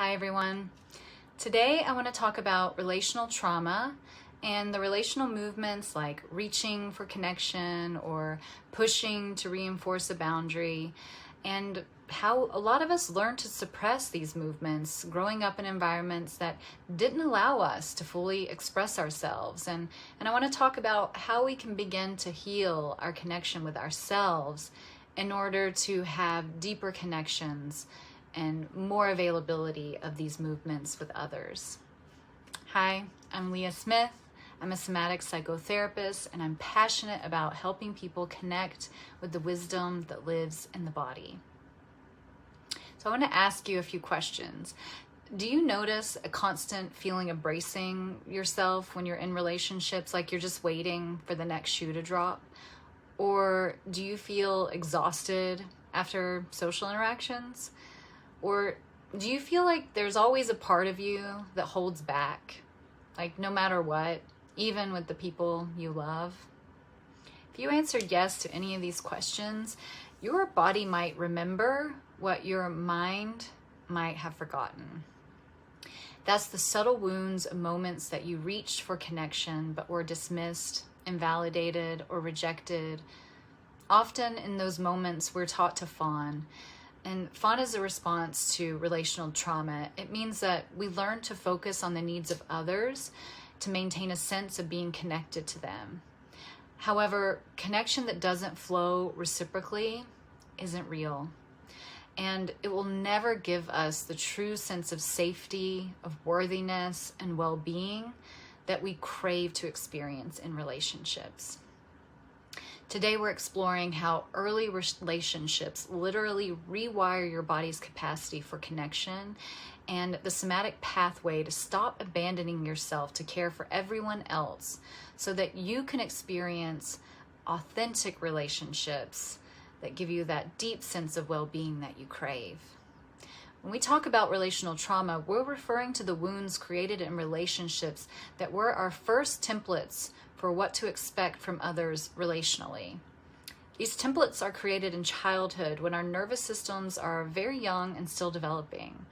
Hi everyone. Today I want to talk about relational trauma and the relational movements like reaching for connection or pushing to reinforce a boundary, and how a lot of us learn to suppress these movements growing up in environments that didn't allow us to fully express ourselves. And I want to talk about how we can begin to heal our connection with ourselves in order to have deeper connections and more availability of these movements with others. Hi, I'm Leah Smith. I'm a somatic psychotherapist, and I'm passionate about helping people connect with the wisdom that lives in the body. So I want to ask you a few questions. Do you notice a constant feeling of bracing yourself when you're in relationships, like you're just waiting for the next shoe to drop? Or do you feel exhausted after social interactions? Or do you feel like there's always a part of you that holds back, like no matter what, even with the people you love? If you answered yes to any of these questions, your body might remember what your mind might have forgotten. That's the subtle wounds of moments that you reached for connection but were dismissed, invalidated, or rejected. Often in those moments, we're taught to fawn. And fawn is a response to relational trauma. It means that we learn to focus on the needs of others to maintain a sense of being connected to them. However, connection that doesn't flow reciprocally isn't real. And it will never give us the true sense of safety, of worthiness, and well-being that we crave to experience in relationships. Today we're exploring how early relationships literally rewire your body's capacity for connection and the somatic pathway to stop abandoning yourself to care for everyone else so that you can experience authentic relationships that give you that deep sense of well-being that you crave. When we talk about relational trauma, we're referring to the wounds created in relationships that were our first templates for what to expect from others relationally. These templates are created in childhood when our nervous systems are very young and still developing.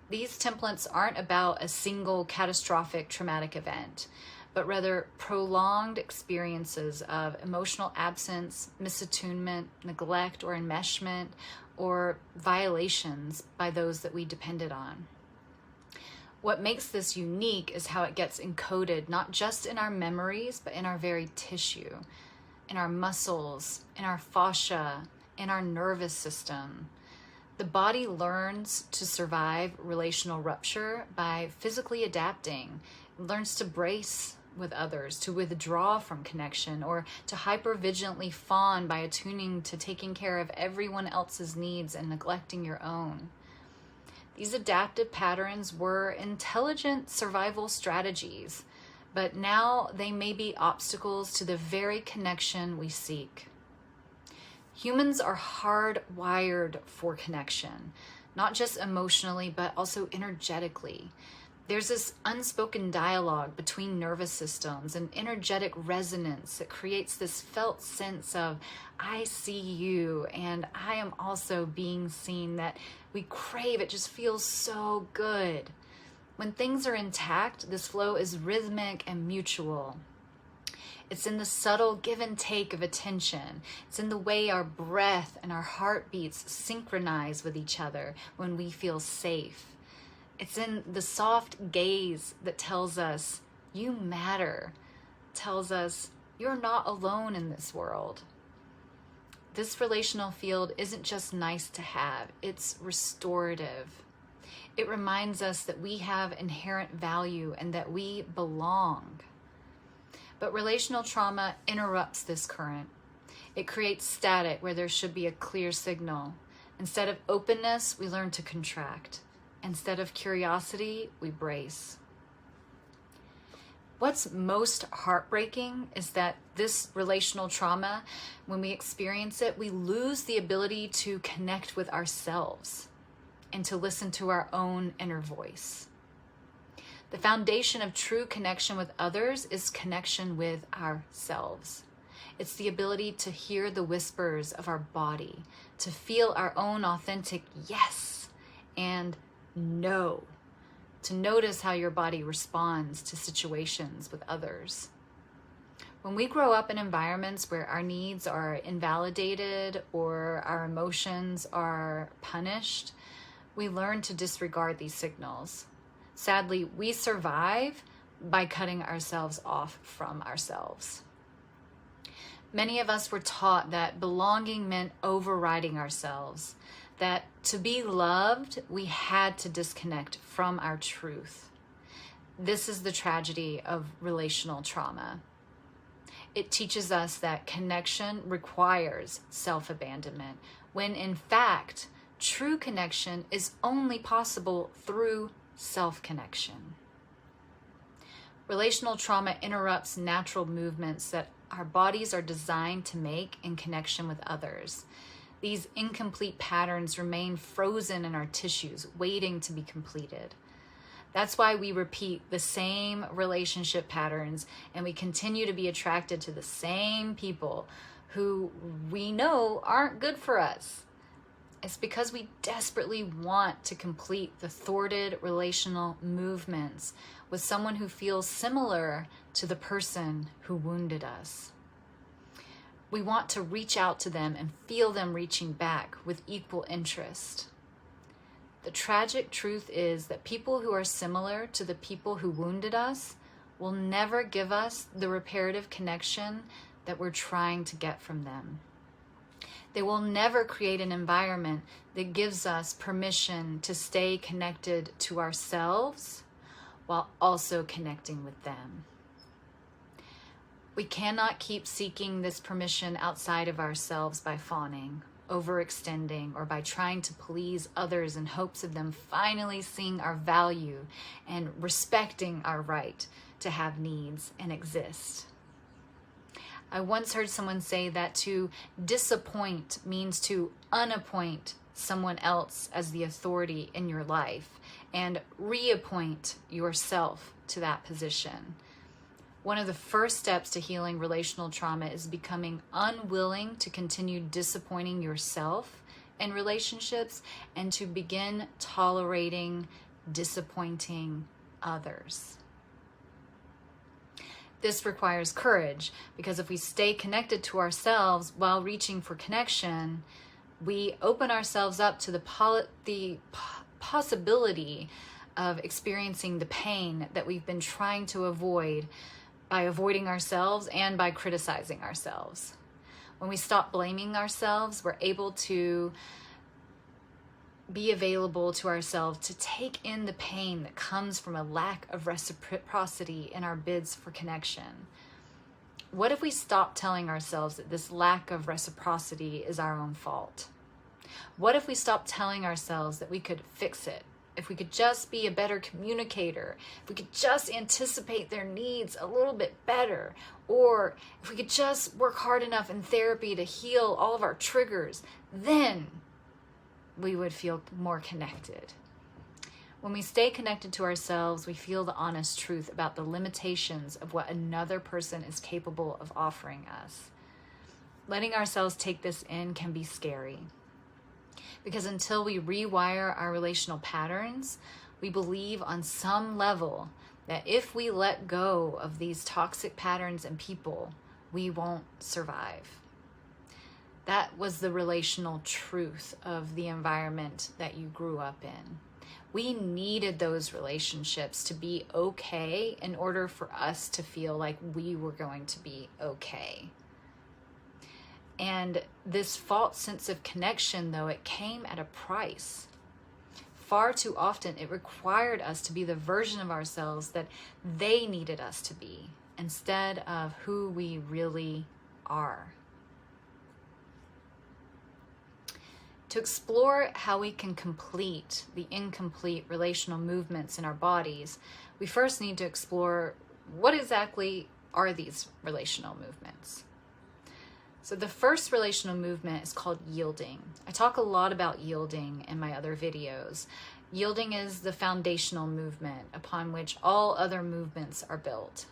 These templates aren't about a single catastrophic traumatic event, but rather prolonged experiences of emotional absence, misattunement, neglect, or enmeshment, or violations by those that we depended on. What makes this unique is how it gets encoded, not just in our memories, but in our very tissue, in our muscles, in our fascia, in our nervous system. The body learns to survive relational rupture by physically adapting. It learns to brace with others, to withdraw from connection, or to hypervigilantly fawn by attuning to taking care of everyone else's needs and neglecting your own. These adaptive patterns were intelligent survival strategies, but now they may be obstacles to the very connection we seek. Humans are hardwired for connection, not just emotionally, but also energetically. There's this unspoken dialogue between nervous systems and energetic resonance that creates this felt sense of, I see you and I am also being seen, that we crave. It just feels so good. When things are intact, this flow is rhythmic and mutual. It's in the subtle give and take of attention. It's in the way our breath and our heartbeats synchronize with each other when we feel safe. It's in the soft gaze that tells us, you matter, tells us, you're not alone in this world. This relational field isn't just nice to have, it's restorative. It reminds us that we have inherent value and that we belong. But relational trauma interrupts this current. It creates static where there should be a clear signal. Instead of openness, we learn to contract. Instead of curiosity, we brace. What's most heartbreaking is that this relational trauma, when we experience it, we lose the ability to connect with ourselves and to listen to our own inner voice. The foundation of true connection with others is connection with ourselves. It's the ability to hear the whispers of our body, to feel our own authentic yes, and know, to notice how your body responds to situations with others. When we grow up in environments where our needs are invalidated or our emotions are punished, we learn to disregard these signals. Sadly, we survive by cutting ourselves off from ourselves. Many of us were taught that belonging meant overriding ourselves, that to be loved, we had to disconnect from our truth. This is the tragedy of relational trauma. It teaches us that connection requires self-abandonment, when in fact, true connection is only possible through self-connection. Relational trauma interrupts natural movements that our bodies are designed to make in connection with others. These incomplete patterns remain frozen in our tissues, waiting to be completed. That's why we repeat the same relationship patterns and we continue to be attracted to the same people who we know aren't good for us. It's because we desperately want to complete the thwarted relational movements with someone who feels similar to the person who wounded us. We want to reach out to them and feel them reaching back with equal interest. The tragic truth is that people who are similar to the people who wounded us will never give us the reparative connection that we're trying to get from them. They will never create an environment that gives us permission to stay connected to ourselves while also connecting with them. We cannot keep seeking this permission outside of ourselves by fawning, overextending, or by trying to please others in hopes of them finally seeing our value and respecting our right to have needs and exist. I once heard someone say that to disappoint means to unappoint someone else as the authority in your life and reappoint yourself to that position. One of the first steps to healing relational trauma is becoming unwilling to continue disappointing yourself in relationships and to begin tolerating disappointing others. This requires courage, because if we stay connected to ourselves while reaching for connection, we open ourselves up to the possibility of experiencing the pain that we've been trying to avoid by avoiding ourselves and by criticizing ourselves. When we stop blaming ourselves, we're able to be available to ourselves to take in the pain that comes from a lack of reciprocity in our bids for connection. What if we stop telling ourselves that this lack of reciprocity is our own fault? What if we stop telling ourselves that we could fix it? If we could just be a better communicator, if we could just anticipate their needs a little bit better, or if we could just work hard enough in therapy to heal all of our triggers, then we would feel more connected. When we stay connected to ourselves, we feel the honest truth about the limitations of what another person is capable of offering us. Letting ourselves take this in can be scary, because until we rewire our relational patterns, we believe on some level that if we let go of these toxic patterns and people, we won't survive. That was the relational truth of the environment that you grew up in. We needed those relationships to be okay in order for us to feel like we were going to be okay. And this false sense of connection, though, it came at a price. Far too often, it required us to be the version of ourselves that they needed us to be, instead of who we really are. To explore how we can complete the incomplete relational movements in our bodies, we first need to explore what exactly are these relational movements. So the first relational movement is called yielding. I talk a lot about yielding in my other videos. Yielding is the foundational movement upon which all other movements are built.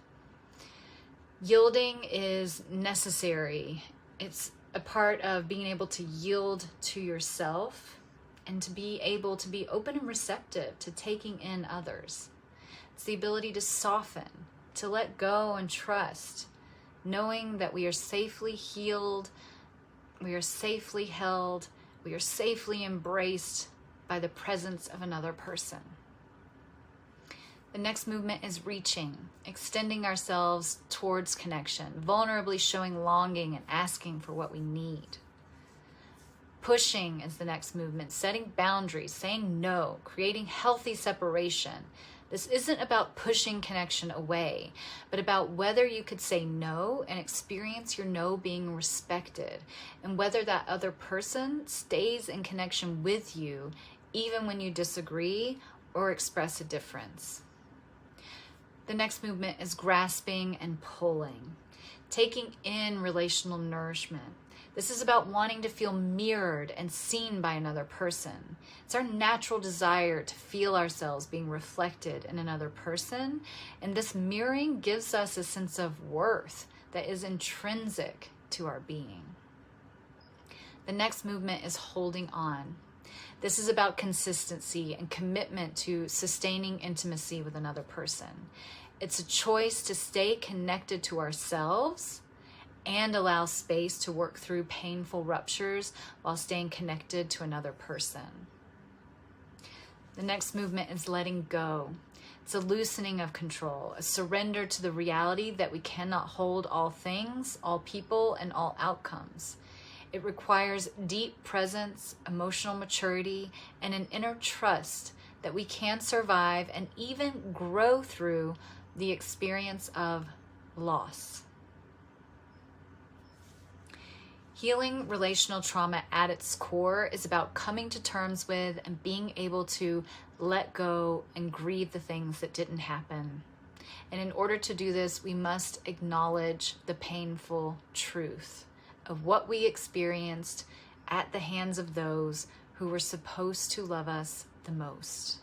Yielding is necessary. It's a part of being able to yield to yourself and to be able to be open and receptive to taking in others. It's the ability to soften, to let go and trust, knowing that we are safely healed, we are safely held, we are safely embraced by the presence of another person. The next movement is reaching, extending ourselves towards connection, vulnerably showing longing and asking for what we need. Pushing is the next movement, setting boundaries, saying no, creating healthy separation. This isn't about pushing connection away, but about whether you could say no and experience your no being respected, and whether that other person stays in connection with you even when you disagree or express a difference. The next movement is grasping and pulling, taking in relational nourishment. This is about wanting to feel mirrored and seen by another person. It's our natural desire to feel ourselves being reflected in another person, and this mirroring gives us a sense of worth that is intrinsic to our being. The next movement is holding on. This is about consistency and commitment to sustaining intimacy with another person. It's a choice to stay connected to ourselves and allow space to work through painful ruptures while staying connected to another person. The next movement is letting go. It's a loosening of control, a surrender to the reality that we cannot hold all things, all people, and all outcomes. It requires deep presence, emotional maturity, and an inner trust that we can survive and even grow through the experience of loss. Healing relational trauma at its core is about coming to terms with and being able to let go and grieve the things that didn't happen. And in order to do this, we must acknowledge the painful truth of what we experienced at the hands of those who were supposed to love us the most.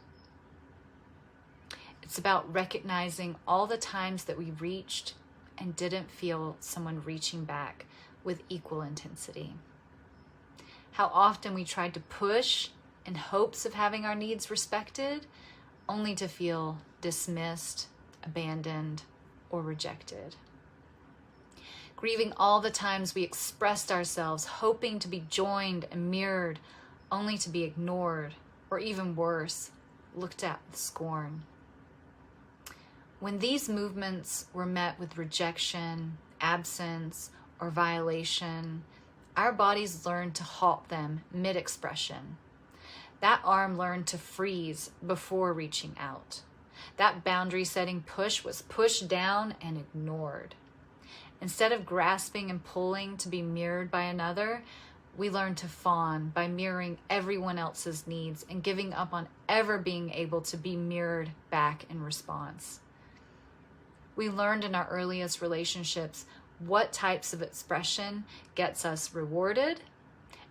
It's about recognizing all the times that we reached and didn't feel someone reaching back with equal intensity. How often we tried to push in hopes of having our needs respected, only to feel dismissed, abandoned, or rejected. Grieving all the times we expressed ourselves, hoping to be joined and mirrored, only to be ignored, or even worse, looked at with scorn. When these movements were met with rejection, absence, or violation, our bodies learned to halt them mid-expression. That arm learned to freeze before reaching out. That boundary-setting push was pushed down and ignored. Instead of grasping and pulling to be mirrored by another, we learned to fawn by mirroring everyone else's needs and giving up on ever being able to be mirrored back in response. We learned in our earliest relationships what types of expression gets us rewarded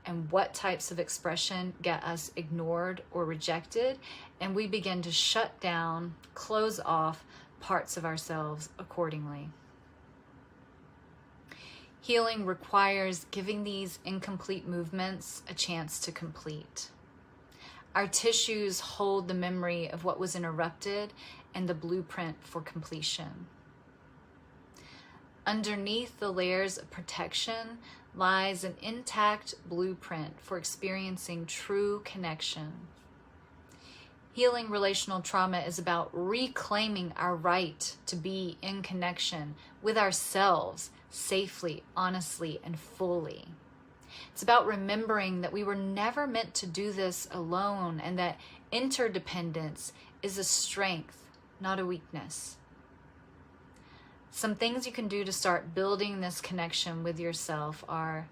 and what types of expression get us ignored or rejected, and we begin to shut down, close off parts of ourselves accordingly. Healing requires giving these incomplete movements a chance to complete. Our tissues hold the memory of what was interrupted and the blueprint for completion. Underneath the layers of protection lies an intact blueprint for experiencing true connection. Healing relational trauma is about reclaiming our right to be in connection with ourselves safely, honestly, and fully. It's about remembering that we were never meant to do this alone and that interdependence is a strength, not a weakness. Some things you can do to start building this connection with yourself are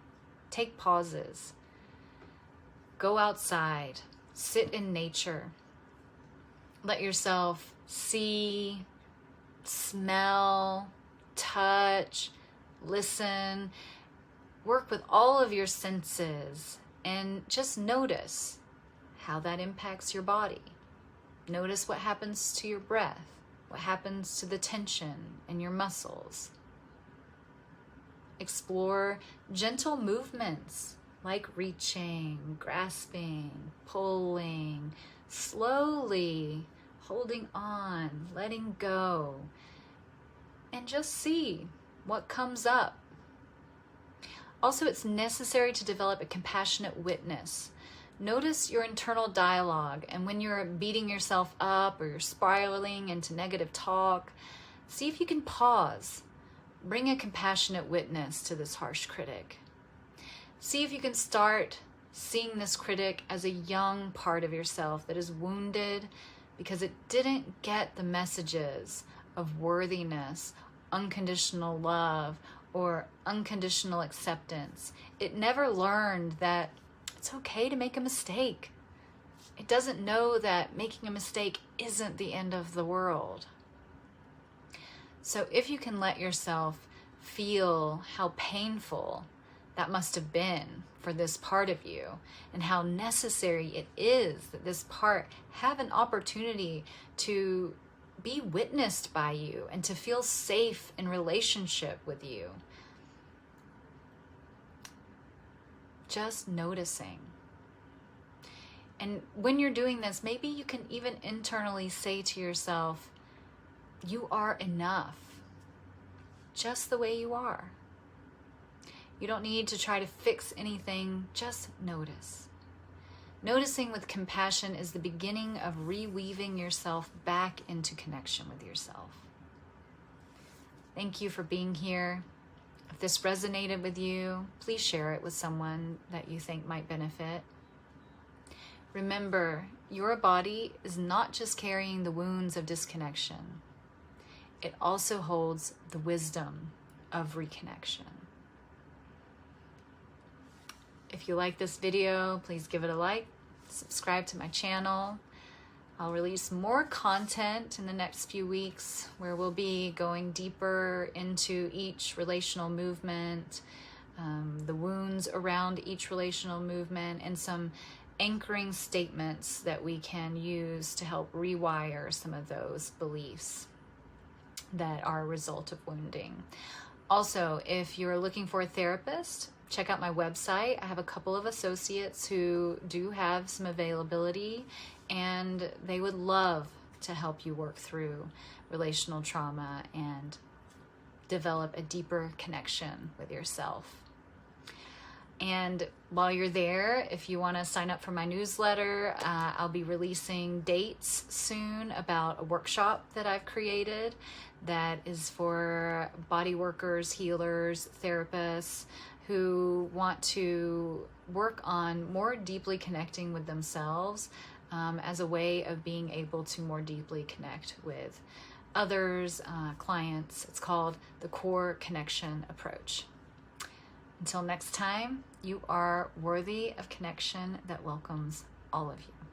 take pauses, go outside, sit in nature, let yourself see, smell, touch, listen, work with all of your senses and just notice how that impacts your body. Notice what happens to your breath. What happens to the tension in your muscles? Explore gentle movements like reaching, grasping, pulling, slowly holding on, letting go, and just see what comes up. Also, it's necessary to develop a compassionate witness. Notice your internal dialogue, and when you're beating yourself up or you're spiraling into negative talk, see if you can pause. Bring a compassionate witness to this harsh critic. See if you can start seeing this critic as a young part of yourself that is wounded because it didn't get the messages of worthiness, unconditional love, or unconditional acceptance. It never learned that it's okay to make a mistake. It doesn't know that making a mistake isn't the end of the world. So if you can let yourself feel how painful that must have been for this part of you, and how necessary it is that this part have an opportunity to be witnessed by you and to feel safe in relationship with you. Just noticing. And when you're doing this, maybe you can even internally say to yourself, you are enough, just the way you are. You don't need to try to fix anything, just notice. Noticing with compassion is the beginning of reweaving yourself back into connection with yourself. Thank you for being here. If this resonated with you, please share it with someone that you think might benefit. Remember, your body is not just carrying the wounds of disconnection. It also holds the wisdom of reconnection. If you like this video, please give it a like, subscribe to my channel. I'll release more content in the next few weeks where we'll be going deeper into each relational movement, the wounds around each relational movement, and some anchoring statements that we can use to help rewire some of those beliefs that are a result of wounding. Also, if you're looking for a therapist, check out my website. I have a couple of associates who do have some availability, and they would love to help you work through relational trauma and develop a deeper connection with yourself. And while you're there, if you want to sign up for my newsletter, I'll be releasing dates soon about a workshop that I've created that is for body workers, healers, therapists who want to work on more deeply connecting with themselves as a way of being able to more deeply connect with others, clients. It's called the Core Connection Approach. Until next time, you are worthy of connection that welcomes all of you.